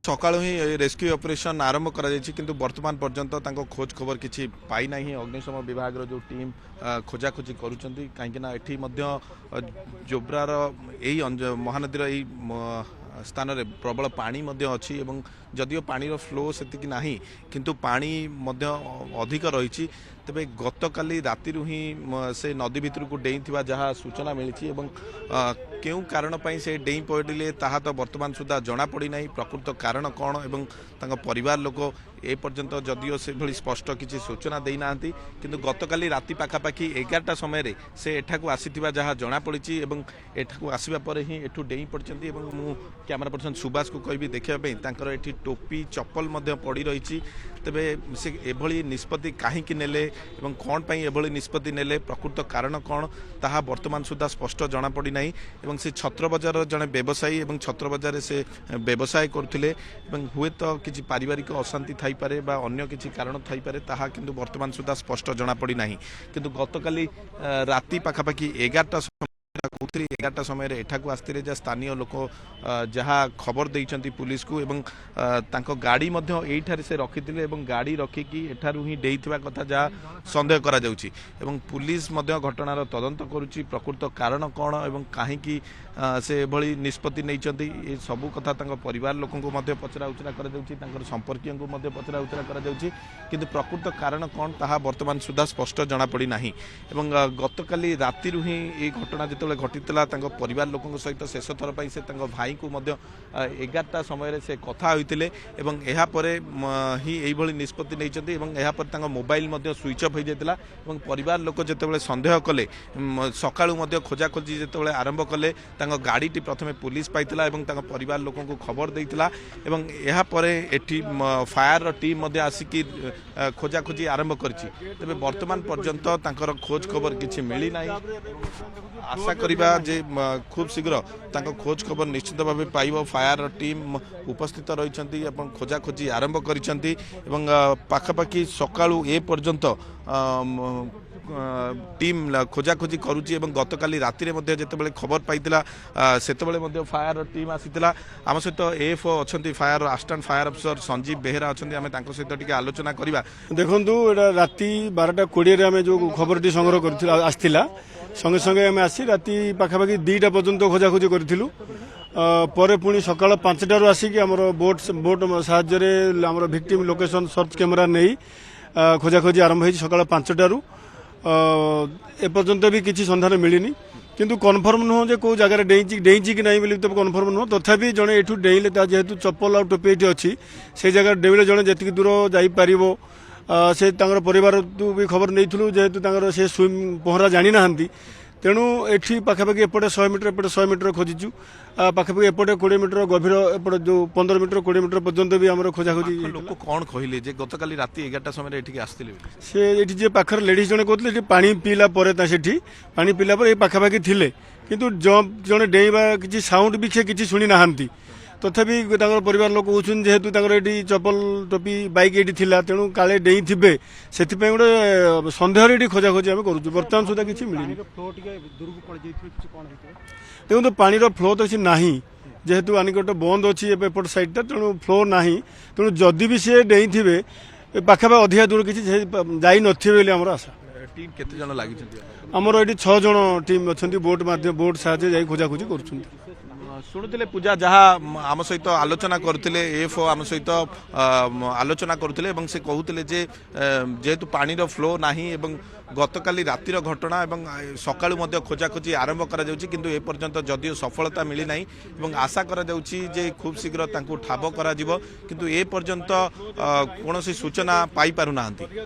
सकाळु ही rescue operation आरंभ करा जायछि किंतु वर्तमान पर्यंत तांको खोज खबर किछि पाई नाही। अग्निशम विभाग रो जो टीम खोजाखोजी करूछंती काहेकि ना एठी मध्य जोब्रार एई महानदीर एई स्थान रे प्रबल पानी मध्य अछि एवं जदियो पानी फ्लो सेतिक नाही किंतु पानी मध्य अधिक रही। तेबे गतकाली राति ही से नदी भितर को डेई थिबा जहा सूचना मिली एवं केउ कारण पई से डेई पड़िले ताहा तो वर्तमान सुधा जना पड़ी नाही। प्रकृत कारण कौन एवं तांको परिवार लोक ए पर्यंत जदियो से भली स्पष्ट किसी सूचना देई नांती किंतु गतकाली राति पाखापाखि 11टा समय से एठाकू आसीथिबा जहा जना पड़ी एवं एठाकू आसीबा परे ही एठू डेई पड़चंती एवं मु कैमरा पर्सन सुभाष को कहबी देखिबा पई तांकर एठी टोपी चप्पल मध्य पड़ी रही। तेबे से एभली निष्पत्ति काहीकि नेले एवं कौन पई एभली निष्पत्ति नेले प्रकृत कारण कौन ताहा वर्तमान सुधा स्पष्ट जना पड़ी नाही। एवं से छत्र बजार जने व्यवसायी एवं छत्र बजार से व्यवसाय करथिले एवं हुए तो किछि पारिवारिक अशांति थाई पारे बा अन्य किछि कारण थाई पारे ताहा किंतु वर्तमान सुधा स्पष्ट जना पड़ी नाही। किंतु गतकाली राति पाखापाखि 11टा 11टा समय एठाकू आसते जा स्थानीय लोक जहाँ खबर देइछंती पुलिस को एवं तांको गाड़ी मध्य एठारे से रखिथिले एवं गाड़ी रखिकी एठारू ही डेइथिबा कथा जहाँ संदेह करा जाउची एवं पुलिस मध्य घटनार तदंत करुची प्रकृत कारण कौन एवं काहीकि से भली निष्पत्ति नैचंती ए सबु कथा तांको परिवार लोकंको मध्य पचरा उचरा करा जाउची तांकर संपर्कीयंको मध्य पचरा उचरा करा जाउची किंतु प्रकृत कारण कौन ताहा वर्तमान सुधा स्पष्ट जना पड़ी नाही। एवं गतकाली राति ही ए घटना जिते घटीला परिवार लोकों सहित शेष थर पर से भाई को 11टा समय से कथा होते ही यही निष्पत्ति नहीं। मोबाइल स्विच अफ हो जाता परिवार लोक जिते सन्देह कले सका खोजाखोजी जो आरंभ कले गाड़ी प्रथम पुलिस पाइला परिवार लोक खबर देता एटी फायर टीम आसिकी खोजाखोजी आरंभ कर वर्तमान पर्यंत खोज खबर किसी मिली ना। आशा करिबा जे खूब शीघ्र खोज खबर निश्चित भाव पाइब। फायर टीम उपस्थित रही खोजाखोजी आरंभ करिसेंती एवं पाखापाखि सकाळु ए पर्यंत टीम खोजाखोजी करुची एवं गतकाली राति में जिते खबर पाइला से फायर टीम आसीला। आम सहित एएफओ अच्छा fire assistant fire officer Sanjeev Behera अच्छा आम सहित टी आलोचना करवा। देखु राति 12:20 आम जो खबर संग्रह कर आसला संगे संगे आम आसी राति पाखापाखि 2टा पर्यंत खोजाखोजी करूँ पर पुणी सका 5टारू आसिक बोट साहाय्य आम भिक्टिम लोकेशन सर्च कैमेरा नहीं खोजाखोजी आरंभ हो सका 5टारू एपर्यंत भी किसी सन्धान मिलनी किंतु कन्फर्म नुह जे कौ जगह डेई कि नहीं तो कन्फर्म नुह तथापि जड़े एठू डेइले जेहेतु चप्पल आ टोपी ये अच्छी से जगह डेइले जड़े जी दूर जापर से परिवार भी खबर नहीं जेहेतु से स्विम पहरा जानी ना तेणु एठी पाखापाखि एपटे 100 मीटर एपटे 100 मीटर खोजिचु पाखापाखि एपटे 20 मीटर गभीर एपटे जो 15 मीटर 20 मीटर पर्यंत भी आम खोजाखोजी लोक कौन कहले जे गतकाली राति 11टा समय एठी आसथिले से एठी जे पाखर लेडीज जने कहले पानी पीला परे ता सेठी पानी पीला पर ए पाखापाखि थिले किंतु जने डेइबा किछि साउंड भी से किछि सुनी नाहंती तथापि परिवार लोक कहते जेहेतु ये चप्पल टोपी बाइक ये तेणु काले डेई थे से गोटे सन्देह ये खोजाखोजी आम करुँ बर्तमान सुधा किसी मिली देखो पानी फ्लो तो किसी ना जेहेतु आनिकट बंद अच्छी एपट साइडटा तेणु फ्लो ना तेणु जदि भी सी डेई थे पाखापाखि अधिका दूर किसी जाई नथिबे आमर आशा। टीम केते जण लागि आमर ये 6 जण टीम अच्छा बोट साहाय्य जाई खोजाखोजी कर शुणुले पूजा जहाँ आम सहित आलोचना करते एएफओ आम सहित आलोचना करते से कहते जेहेतु पानी फ्लो ना गतकाली रातिर घटना एवं सकाळु खोजाखोजी आरंभ किंतु ए पर्यंत जदियो सफलता मिली ना आशा जे खूब शीघ्र ठाब किंतु ए पर्यंत कौन सूचना पाई पारु ना।